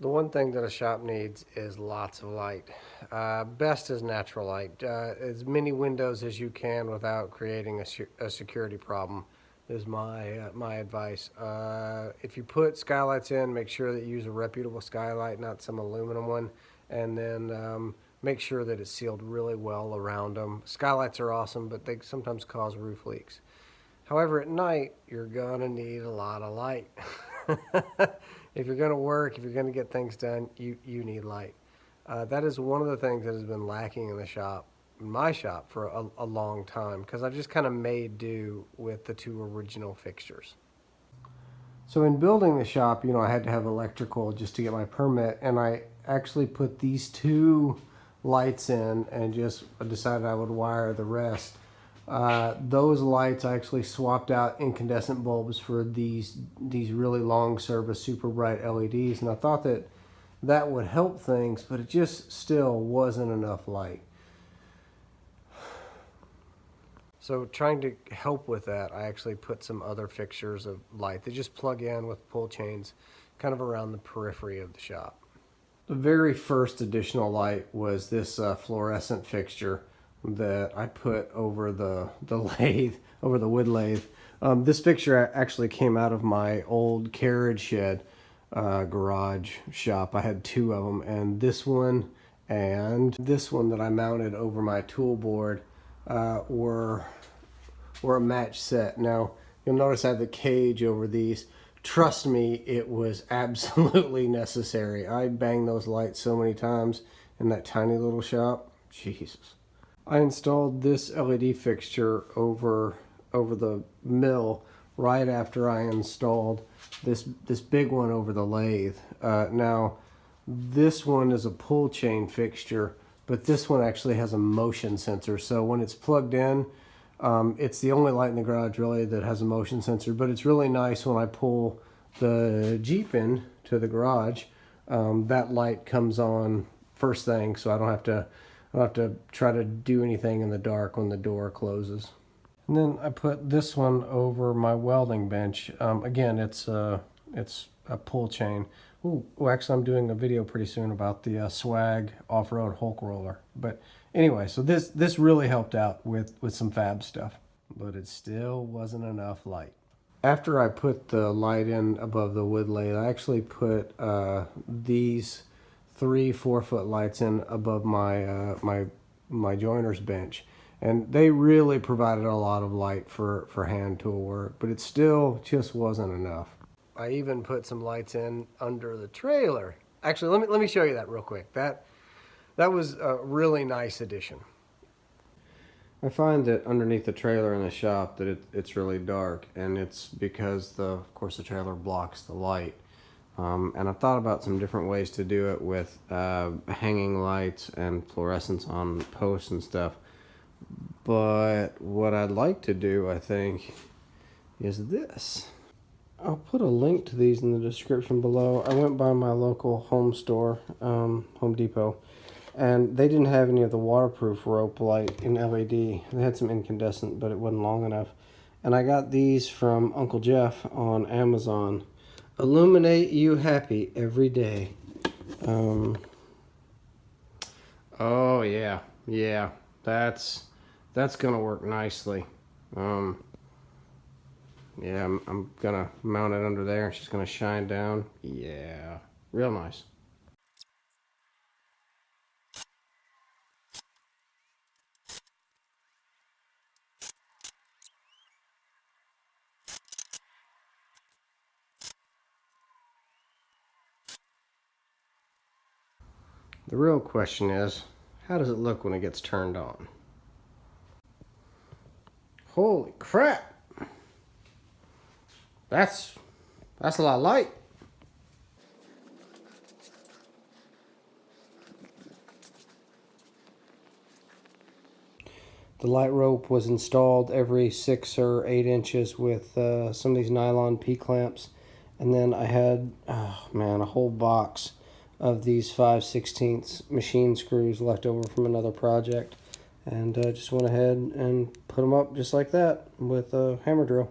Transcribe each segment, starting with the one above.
The one thing that a shop needs is lots of light. Best is natural light. As many windows as you can without creating a security problem is my advice. If you put skylights in, make sure that you use a reputable skylight, not some aluminum one, and then make sure that it's sealed really well around them. Skylights are awesome, but they sometimes cause roof leaks. However, at night, you're gonna need a lot of light. If you're gonna work, if you're gonna get things done, you need light. That is one of the things that has been lacking in the shop, in my shop, for a long time, because I've just kind of made do with the two original fixtures. So in building the shop, I had to have electrical just to get my permit, and I actually put these two lights in and just decided I would wire the rest. Those lights I actually swapped out incandescent bulbs for these really long service super bright LEDs, and I thought that would help things, but it just still wasn't enough light. So trying to help with that, I actually put some other fixtures of light. They just plug in with pull chains kind of around the periphery of the shop. The very first additional light was this fluorescent fixture that I put over the lathe, over the wood lathe. This fixture actually came out of my old carriage shed garage shop. I had two of them, and this one that I mounted over my tool board were a match set. Now you'll notice I have the cage over these. Trust me, it was absolutely necessary. I banged those lights so many times in that tiny little shop. Jesus. I installed this LED fixture over the mill right after I installed this big one over the lathe. Now, this one is a pull chain fixture, but this one actually has a motion sensor. So when it's plugged in, it's the only light in the garage really that has a motion sensor. But it's really nice when I pull the Jeep in to the garage, that light comes on first thing, so I don't have to try to do anything in the dark when the door closes. And then I put this one over my welding bench. Again, it's a pull chain. Ooh, actually, I'm doing a video pretty soon about the Swag off-road Hulk roller. But anyway, so this really helped out with some fab stuff, but it still wasn't enough light. After I put the light in above the wood lathe, I actually put these 3 4-foot lights in above my joiner's bench, and they really provided a lot of light for hand tool work, but it still just wasn't enough. I even put some lights in under the trailer. Actually, let me show you that real quick. That was a really nice addition. I find that underneath the trailer in the shop that it's really dark, and it's because of course the trailer blocks the light. And I've thought about some different ways to do it with hanging lights and fluorescents on posts and stuff. But what I'd like to do, I think, is this. I'll put a link to these in the description below. I went by my local home store, Home Depot, and they didn't have any of the waterproof rope light in LED. They had some incandescent, but it wasn't long enough. And I got these from Uncle Jeff on Amazon. Illuminate you happy every day. Oh yeah, that's gonna work nicely. Yeah, I'm gonna mount it under there. It's just gonna shine down. Yeah, real nice. The real question is, how does it look when it gets turned on? Holy crap! That's a lot of light. The light rope was installed every 6 or 8 inches with some of these nylon P-clamps. And then I had, oh man, a whole box of these 5/16 machine screws left over from another project. And just went ahead and put them up just like that with a hammer drill.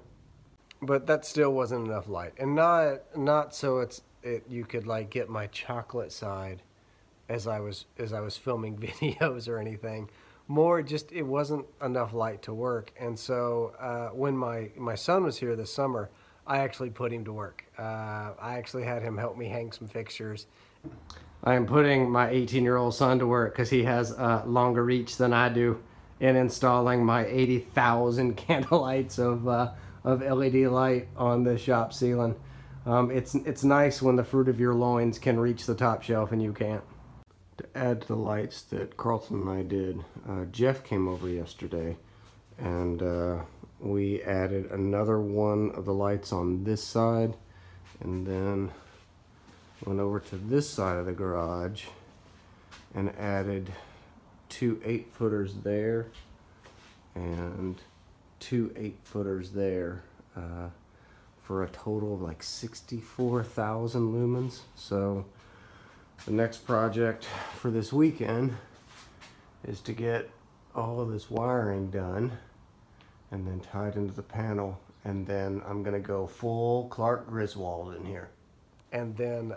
But that still wasn't enough light. And not so you could like get my chocolate side as I was filming videos or anything. More just it wasn't enough light to work. And so when my son was here this summer, I actually put him to work. I actually had him help me hang some fixtures. I am putting my 18-year-old son to work because he has a longer reach than I do in installing my 80,000 candle lights of LED light on the shop ceiling. It's nice when the fruit of your loins can reach the top shelf and you can't. To add to the lights that Carlton and I did, Jeff came over yesterday and we added another one of the lights on this side, and then went over to this side of the garage and added 2 8-footers there and 2 8-footers there for a total of like 64,000 lumens. So the next project for this weekend is to get all of this wiring done and then tied into the panel, and then I'm gonna go full Clark Griswold in here. And then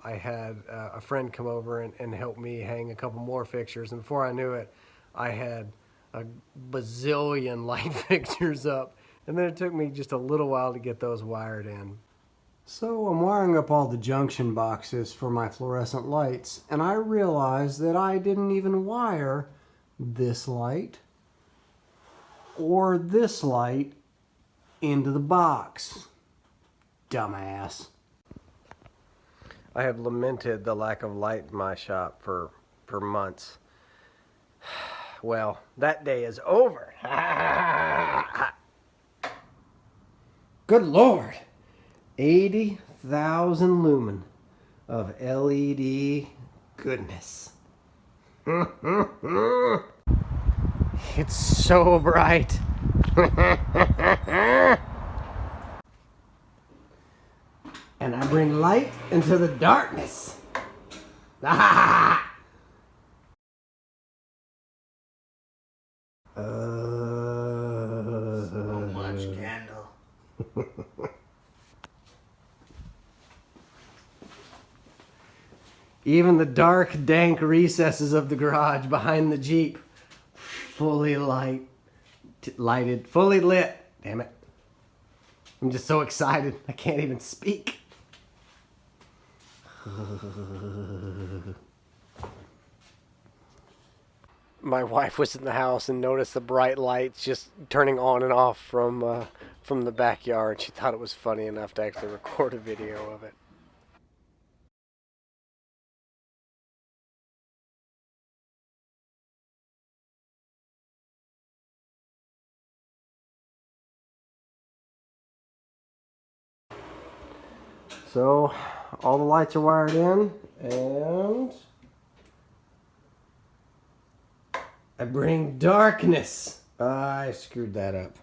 I had a friend come over and help me hang a couple more fixtures, and before I knew it, I had a bazillion light fixtures up, and then it took me just a little while to get those wired in. So I'm wiring up all the junction boxes for my fluorescent lights, and I realized that I didn't even wire this light or this light into the box. Dumbass. I have lamented the lack of light in my shop for months. Well, that day is over. Good Lord. 80,000 lumen of LED goodness. It's so bright. And I bring light into the darkness. So much candle. Even the dark, dank recesses of the garage behind the Jeep, fully lighted, fully lit. Damn it. I'm just so excited. I can't even speak. My wife was in the house and noticed the bright lights just turning on and off from the backyard. She thought it was funny enough to actually record a video of it. So all the lights are wired in, and I bring darkness. I screwed that up.